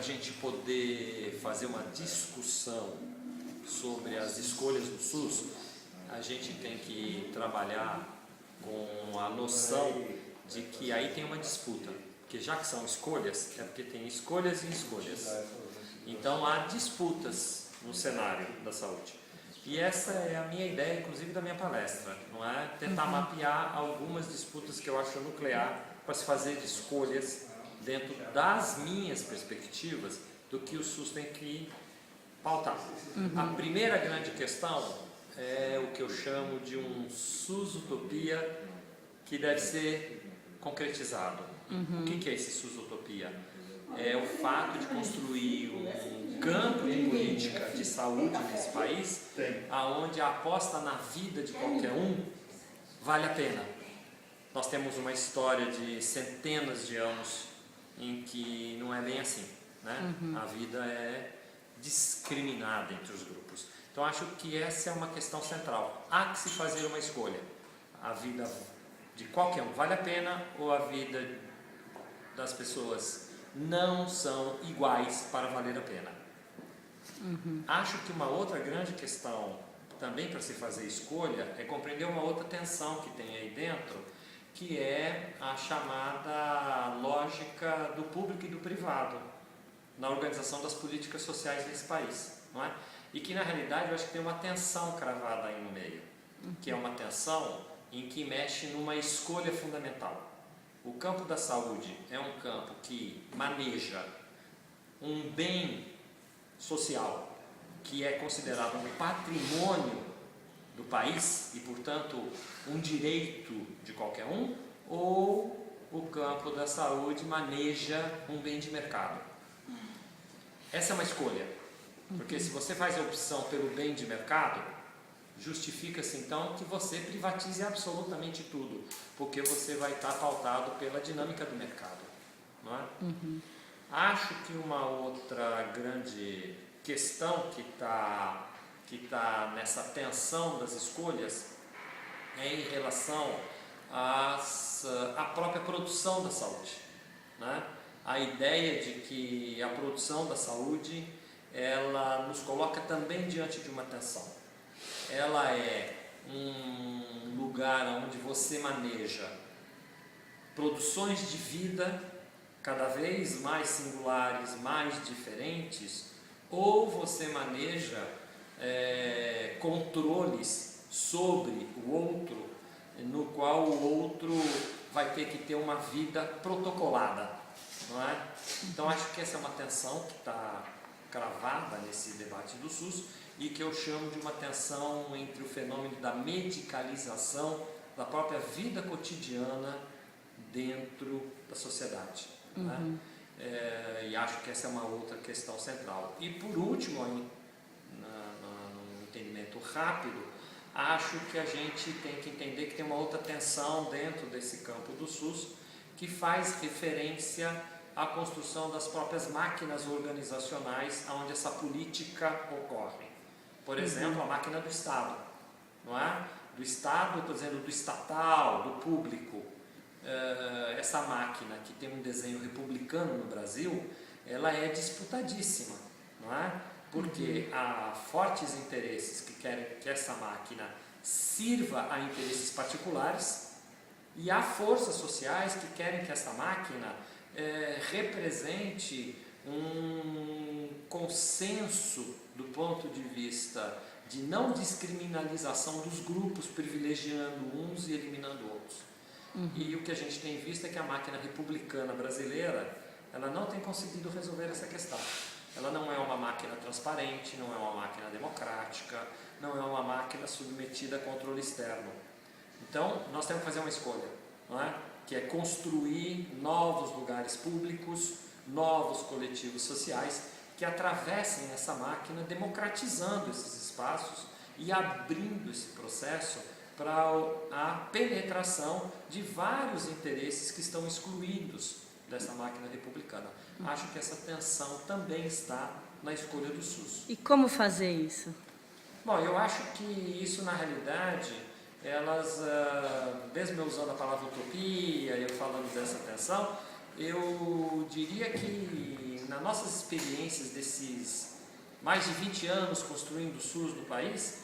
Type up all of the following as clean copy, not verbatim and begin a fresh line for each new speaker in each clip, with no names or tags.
gente poder fazer uma discussão sobre as escolhas do SUS, a gente tem que trabalhar com a noção de que aí tem uma disputa, porque já que são escolhas, é porque tem escolhas e escolhas. Então há disputas no cenário da saúde. E essa é a minha ideia, inclusive, da minha palestra, não é? Tentar mapear algumas disputas que eu acho nuclear para se fazer de escolhas dentro das minhas perspectivas do que o SUS tem que pautar. A primeira grande questão é o que eu chamo de um SUS-utopia que deve ser concretizado. O que é esse SUS-utopia? É o fato de construir um campo de política de saúde nesse país, aonde a aposta na vida de qualquer um vale a pena. Nós temos uma história de centenas de anos em que não é bem assim, né? A vida é discriminada entre os grupos. Então acho que essa é uma questão central. Há que se fazer uma escolha. A vida de qualquer um vale a pena ou a vida das pessoas não são iguais para valer a pena? Acho que uma outra grande questão também para se fazer escolha é compreender uma outra tensão que tem aí dentro, que é a chamada lógica do público e do privado na organização das políticas sociais nesse país, não é? E que na realidade eu acho que tem uma tensão cravada aí no meio, que é uma tensão em que mexe numa escolha fundamental. O campo da saúde é um campo que maneja um bem social que é considerado um patrimônio do país e, portanto, um direito de qualquer um, ou o campo da saúde maneja um bem de mercado. Essa é uma escolha, porque se você faz a opção pelo bem de mercado, justifica-se então que você privatize absolutamente tudo, porque você vai estar pautado pela dinâmica do mercado, não é? Acho que uma outra grande questão que está nessa tensão das escolhas é em relação à própria produção da saúde, né? A ideia de que a produção da saúde ela nos coloca também diante de uma tensão. Ela é um lugar onde você maneja produções de vida cada vez mais singulares, mais diferentes, ou você maneja controles sobre o outro, no qual o outro vai ter que ter uma vida protocolada, não é? Então acho que essa é uma tensão que está cravada nesse debate do SUS e que eu chamo de uma tensão entre o fenômeno da medicalização da própria vida cotidiana dentro da sociedade, né? E acho que essa é uma outra questão central. E por último, no entendimento rápido, acho que a gente tem que entender que tem uma outra tensão dentro desse campo do SUS que faz referência à construção das próprias máquinas organizacionais onde essa política ocorre. Por exemplo, a máquina do Estado, não é? Do Estado, estou dizendo do estatal, do público. Essa máquina que tem um desenho republicano no Brasil, ela é disputadíssima, não é? Porque há fortes interesses que querem que essa máquina sirva a interesses particulares e há forças sociais que querem que essa máquina represente um consenso do ponto de vista de não descriminalização dos grupos, privilegiando uns e eliminando outros. E o que a gente tem visto é que a máquina republicana brasileira, ela não tem conseguido resolver essa questão. Ela não é uma máquina transparente, não é uma máquina democrática, não é uma máquina submetida a controle externo. Então, nós temos que fazer uma escolha, não é? Que é construir novos lugares públicos, novos coletivos sociais que atravessem essa máquina, democratizando esses espaços e abrindo esse processo para a penetração de vários interesses que estão excluídos dessa máquina republicana. Acho que essa tensão também está na escolha do SUS.
E como fazer isso?
Bom, eu acho que isso, na realidade, elas, mesmo eu usando a palavra utopia, eu falando dessa tensão, eu diria que, nas nossas experiências desses mais de 20 anos construindo o SUS no país,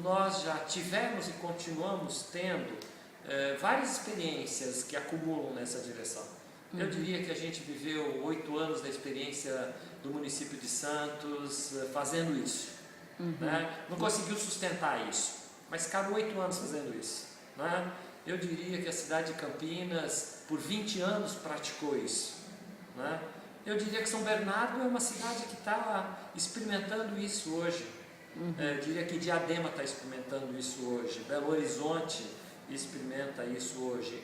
nós já tivemos e continuamos tendo várias experiências que acumulam nessa direção. Eu diria que a gente viveu 8 anos da experiência do município de Santos fazendo isso. Né? Não conseguiu sustentar isso, mas ficaram 8 anos fazendo isso. Né? Eu diria que a cidade de Campinas, por 20 anos, praticou isso. Né? Eu diria que São Bernardo é uma cidade que está experimentando isso hoje. Eu diria que Diadema está experimentando isso hoje, Belo Horizonte experimenta isso hoje,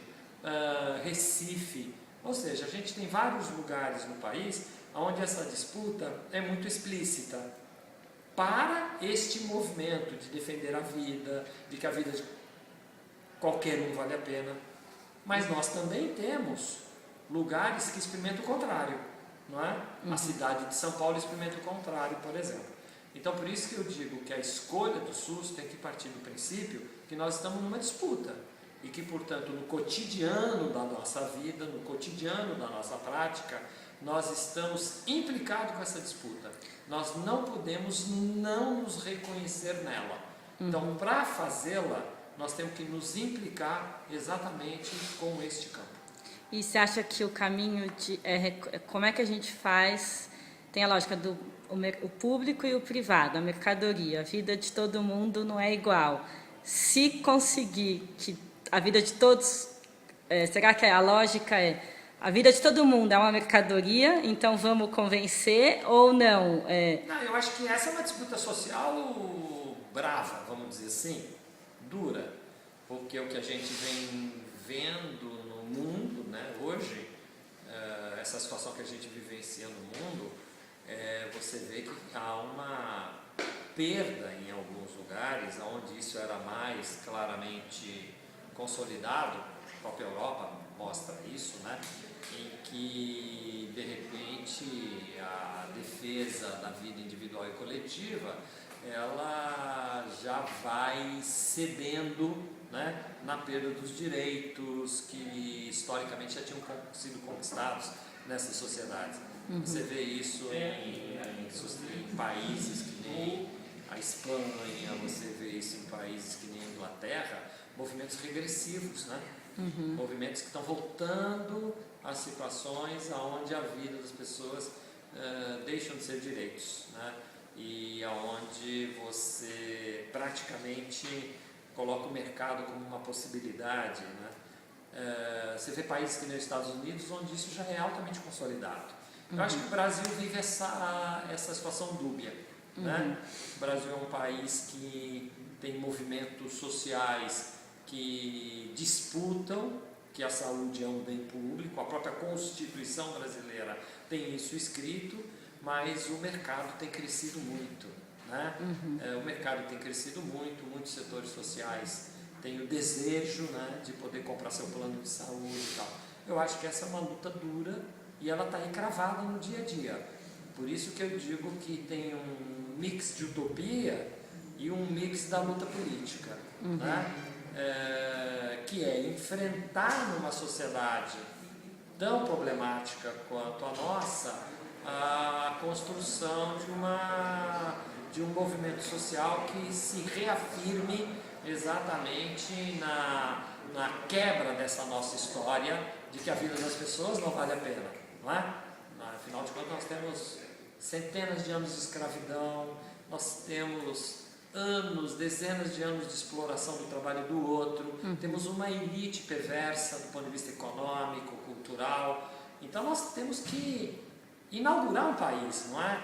Recife. Ou seja, a gente tem vários lugares no país onde essa disputa é muito explícita para este movimento de defender a vida, de que a vida de qualquer um vale a pena. Mas nós também temos lugares que experimentam o contrário, não é? A cidade de São Paulo experimenta o contrário, por exemplo. Então, por isso que eu digo que a escolha do SUS tem que partir do princípio que nós estamos numa disputa e que, portanto, no cotidiano da nossa vida, no cotidiano da nossa prática, nós estamos implicados com essa disputa. Nós não podemos não nos reconhecer nela. Então, para fazê-la, nós temos que nos implicar exatamente com este campo.
E você acha que o caminho de... como é que a gente faz... Tem a lógica do o público e o privado, a mercadoria. A vida de todo mundo não é igual. Se conseguir que a vida de todos... será que a lógica é... A vida de todo mundo é uma mercadoria, então vamos convencer ou não?
Não, eu acho que essa é uma disputa social brava, vamos dizer assim, dura, porque o que a gente vem vendo no mundo, né, hoje, essa situação que a gente vivencia no mundo, você vê que há uma perda em alguns lugares, onde isso era mais claramente consolidado, a própria Europa mostra isso, né? Em que, de repente, a defesa da vida individual e coletiva, ela já vai cedendo, né, na perda dos direitos que historicamente já tinham sido conquistados nessas sociedades. Você vê isso em países que nem a Espanha, você vê isso em países que nem a Inglaterra, movimentos regressivos, né? Movimentos que estão voltando a situações onde a vida das pessoas deixam de ser direitos, né? E onde você praticamente coloca o mercado como uma possibilidade, né? Você vê países que nem os Estados Unidos, onde isso já é altamente consolidado. Eu acho que o Brasil vive essa situação dúbia, né? O Brasil é um país que tem movimentos sociais que disputam que a saúde é um bem público, a própria Constituição brasileira tem isso escrito, mas o mercado tem crescido muito, né? O mercado tem crescido muito, muitos setores sociais têm o desejo, né, de poder comprar seu plano de saúde e tal. Eu acho que essa é uma luta dura e ela está encravada no dia a dia. Por isso que eu digo que tem um mix de utopia e um mix da luta política, né? Que é enfrentar numa sociedade tão problemática quanto a nossa a construção de um movimento social que se reafirme exatamente na quebra dessa nossa história de que a vida das pessoas não vale a pena, não é? Afinal de contas, nós temos centenas de anos de escravidão, nós temos dezenas de anos de exploração do trabalho do outro, temos uma elite perversa do ponto de vista econômico, cultural. Então nós temos que inaugurar um país, não é?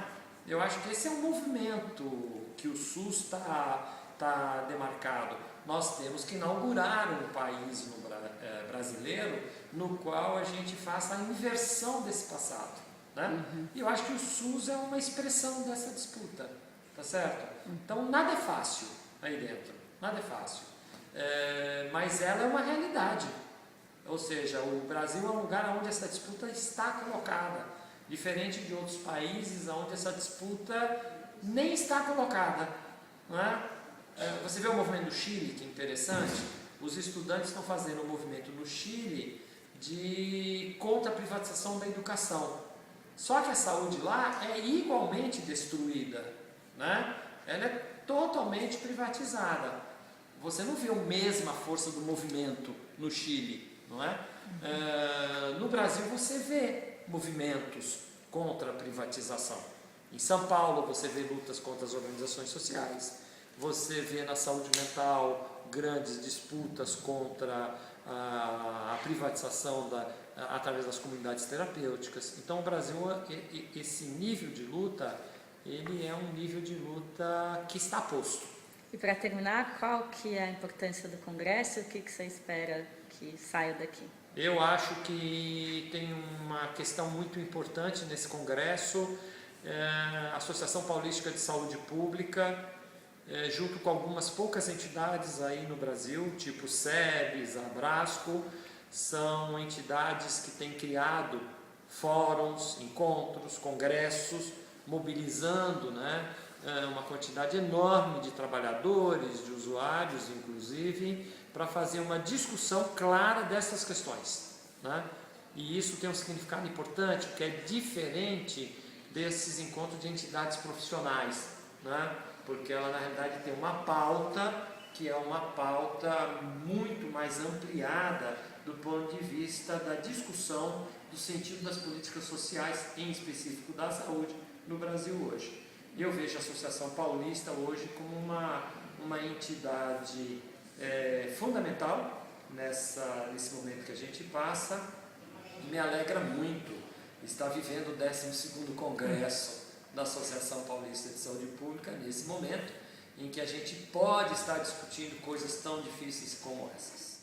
Eu acho que esse é um movimento que o SUS está demarcado. Nós temos que inaugurar um país brasileiro no qual a gente faça a inversão desse passado, né? E eu acho que o SUS é uma expressão dessa disputa. Tá certo? Então nada é fácil aí dentro, nada é fácil, mas ela é uma realidade, ou seja, o Brasil é um lugar onde essa disputa está colocada, diferente de outros países onde essa disputa nem está colocada, não é? Você vê o movimento do Chile, que é interessante, os estudantes estão fazendo um movimento no Chile contra a privatização da educação. Só que a saúde lá é igualmente destruída, né? Ela é totalmente privatizada. Você não vê a mesma força do movimento no Chile, não é? No Brasil você vê movimentos contra a privatização. Em São Paulo você vê lutas contra as organizações sociais, você vê na saúde mental grandes disputas contra a privatização através das comunidades terapêuticas. Então o Brasil, esse nível de luta, ele é um nível de luta que está posto.
E para terminar, qual que é a importância do Congresso e o que você espera que saia daqui?
Eu acho que tem uma questão muito importante nesse Congresso, a Associação Paulista de Saúde Pública, junto com algumas poucas entidades aí no Brasil, tipo SEBS, Abrasco, são entidades que têm criado fóruns, encontros, congressos, mobilizando, né, uma quantidade enorme de trabalhadores, de usuários, inclusive, para fazer uma discussão clara dessas questões, né? E isso tem um significado importante, porque é diferente desses encontros de entidades profissionais, né? Porque ela, na realidade, tem uma pauta que é uma pauta muito mais ampliada do ponto de vista da discussão do sentido das políticas sociais, em específico da saúde, no Brasil hoje. Eu vejo a Associação Paulista hoje como uma entidade fundamental nesse momento que a gente passa, e me alegra muito estar vivendo o 12º Congresso da Associação Paulista de Saúde Pública nesse momento em que a gente pode estar discutindo coisas tão difíceis como essas.